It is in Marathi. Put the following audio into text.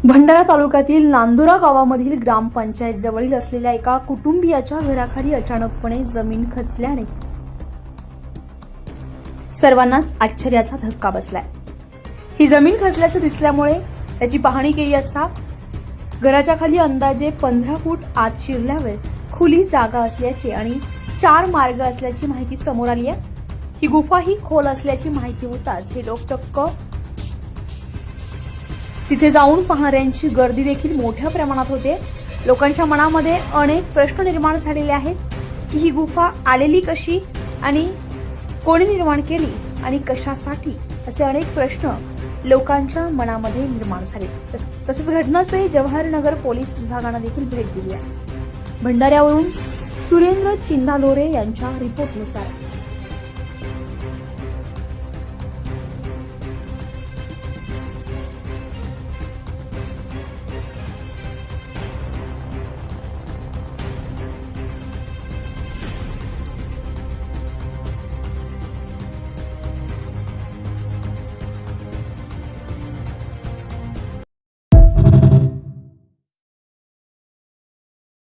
भंडारा तालुक्यातील नांदुरा गावामधील ग्रामपंचायत जवळील असलेल्या एका कुटुंबियाच्या घराखाली अचानकपणे जमीन खचल्याने सर्वांनाच आश्चर्याचा धक्का बसलाय। ही जमीन खचल्याचं दिसल्यामुळे त्याची पाहणी केली असता घराच्या खाली अंदाजे 15 फूट आत शिरल्यावर खुली जागा असल्याची आणि 4 मार्ग असल्याची माहिती समोर आली आहे। ही गुफा ही खोल असल्याची माहिती होताच हे लोक चक्क तिथे जाऊन पाहणाऱ्यांची गर्दी देखील मोठ्या प्रमाणात होते। लोकांच्या मनामध्ये अनेक प्रश्न निर्माण झालेले आहेत की ही गुफा आलेली कशी आणि कोणी निर्माण केली आणि कशासाठी, असे अनेक प्रश्न लोकांच्या मनामध्ये निर्माण झाले। तसेच घटनास्थळी जवाहरनगर पोलीस विभागाने देखील भेट दिली आहे। भंडाऱ्यावरून सुरेंद्र चिंदालोरे यांच्या रिपोर्टनुसार